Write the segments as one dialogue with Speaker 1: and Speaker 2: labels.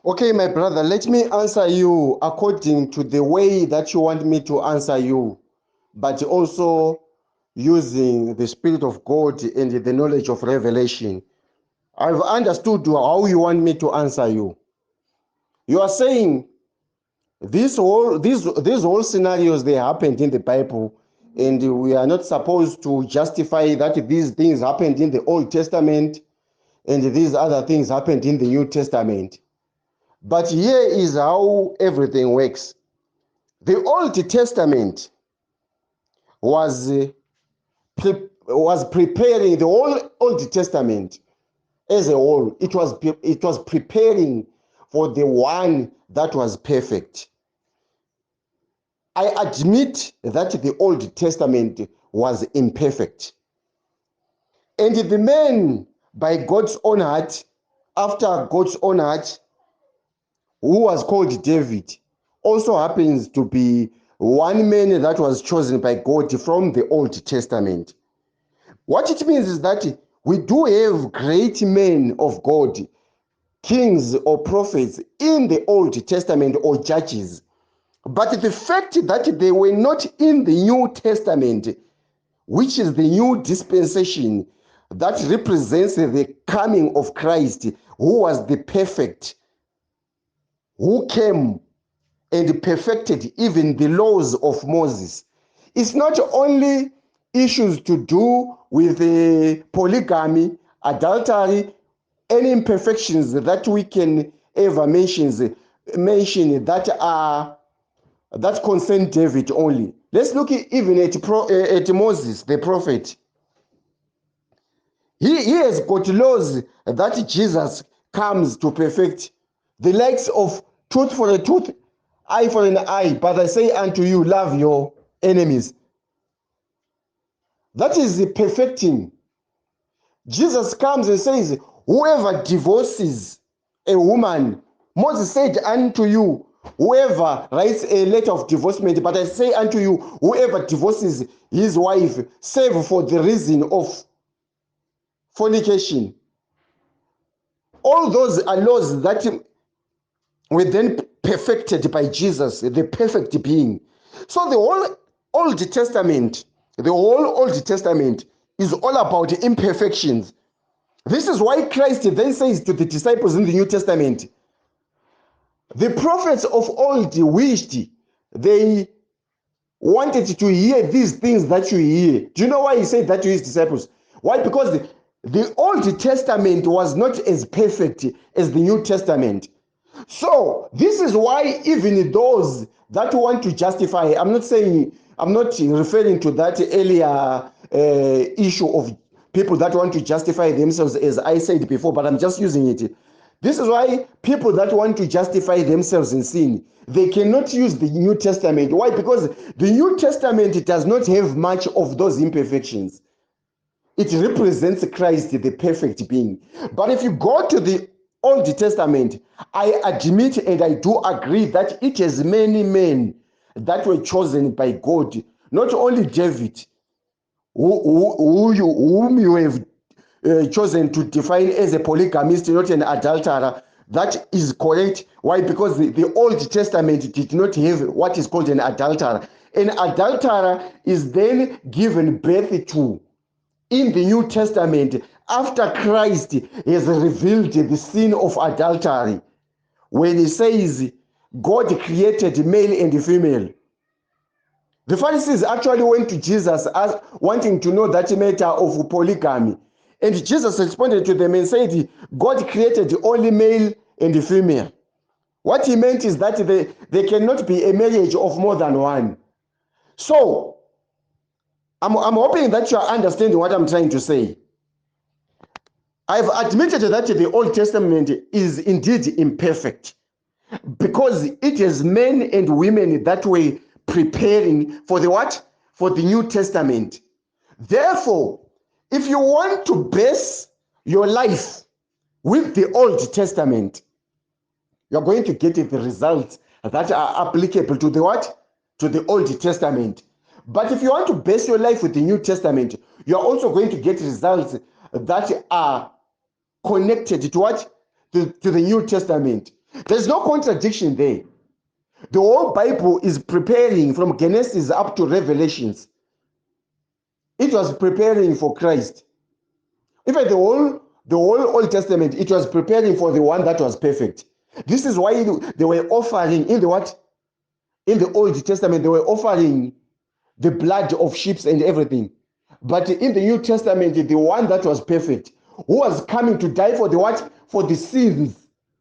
Speaker 1: Okay, my brother, let me answer you according to the way that you want me to answer you, but also using the Spirit of God and the knowledge of revelation. I've understood how you want me to answer you. You are saying these whole scenarios, they happened in the Bible, and we are not supposed to justify that these things happened in the Old Testament and these other things happened in the New Testament. But here is how everything works. The Old Testament was was preparing the whole Old Testament as a whole. It was preparing for the one that was perfect. I admit that the Old Testament was imperfect. And the man by God's own heart, after God's own heart, who was called David, also happens to be one man that was chosen by God from the Old Testament. What it means is that we do have great men of God, kings or prophets in the Old Testament or judges. But the fact that they were not in the New Testament, which is the new dispensation that represents the coming of Christ, who was the perfect, who came and perfected even the laws of Moses. It's not only issues to do with polygamy, adultery, any imperfections that we can ever mention that concern David only. Let's look even at Moses, the prophet. He has got laws that Jesus comes to perfect. The likes of tooth for a tooth, eye for an eye, but I say unto you, love your enemies. That is the perfecting. Jesus comes and says, whoever divorces a woman, Moses said unto you, whoever writes a letter of divorcement, but I say unto you, whoever divorces his wife, save for the reason of fornication. All those are laws that were then perfected by Jesus, the perfect being. So the whole Old Testament is all about imperfections. This is why Christ then says to the disciples in the New Testament, the prophets of old wished, they wanted to hear these things that you hear. Do you know why he said that to his disciples? Why? Because the Old Testament was not as perfect as the New Testament. So this is why even those that want to justify, I'm not referring to that earlier issue of people that want to justify themselves, as I said before, but I'm just using it. This is why people that want to justify themselves in sin, they cannot use the New Testament. Why? Because the New Testament does not have much of those imperfections. It represents Christ, the perfect being. But if you go to the Old Testament, I admit and I do agree that it has many men that were chosen by God, not only David, whom you have chosen to define as a polygamist, not an adulterer. That is correct. Why? Because the Old Testament did not have what is called an adulterer. An adulterer is then given birth to in the New Testament after Christ has revealed the sin of adultery. When he says God created male and female, the Pharisees actually went to Jesus wanting to know that matter of polygamy. And Jesus responded to them and said, God created only male and female. What he meant is that there cannot be a marriage of more than one. So, I'm hoping that you are understanding what I'm trying to say. I've admitted that the Old Testament is indeed imperfect because it is men and women that were preparing for the what? For the New Testament. Therefore, if you want to base your life with the Old Testament, you're going to get the results that are applicable to the what? To the Old Testament. But if you want to base your life with the New Testament, you're also going to get results that are connected to what? To the New Testament. There's no contradiction there. The whole Bible is preparing from Genesis up to Revelations. It was preparing for Christ. Even the whole Old Testament, it was preparing for the one that was perfect. This is why they were offering in the what? In the Old Testament, they were offering the blood of sheep and everything. But in the New Testament, the one that was perfect, who was coming to die for the what? For the sins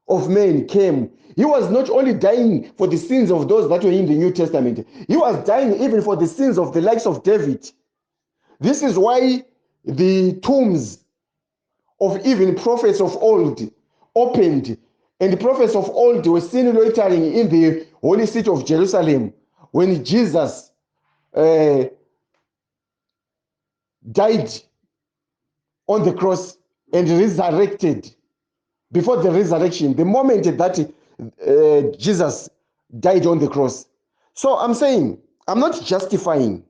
Speaker 1: of men came. He was not only dying for the sins of those that were in the New Testament, he was dying even for the sins of the likes of David. This is why the tombs of even prophets of old opened, and the prophets of old were seen loitering in the holy city of Jerusalem when Jesus died on the cross and resurrected. Before the resurrection, the moment that Jesus died on the cross. So I'm saying, I'm not justifying,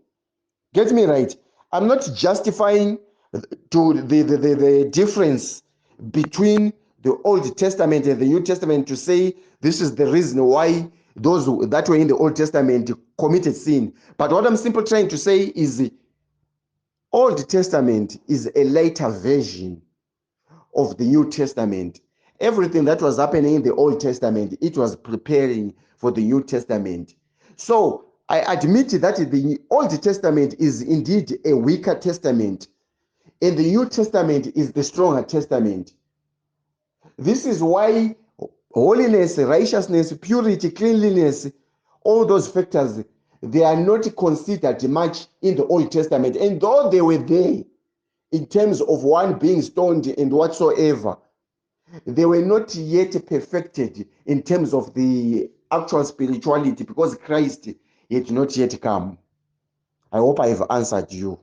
Speaker 1: get me right, I'm not justifying to the difference between the Old Testament and the New Testament to say this is the reason why those that were in the Old Testament committed sin. But what I'm simply trying to say is the Old Testament is a later version of the New Testament. Everything that was happening in the Old Testament, it was preparing for the New Testament. So I admit that the Old Testament is indeed a weaker testament, and the New Testament is the stronger testament. This is why holiness, righteousness, purity, cleanliness, all those factors, they are not considered much in the Old Testament. And though they were there in terms of one being stoned and whatsoever, they were not yet perfected in terms of the actual spirituality because Christ had not yet come. I hope I have answered you.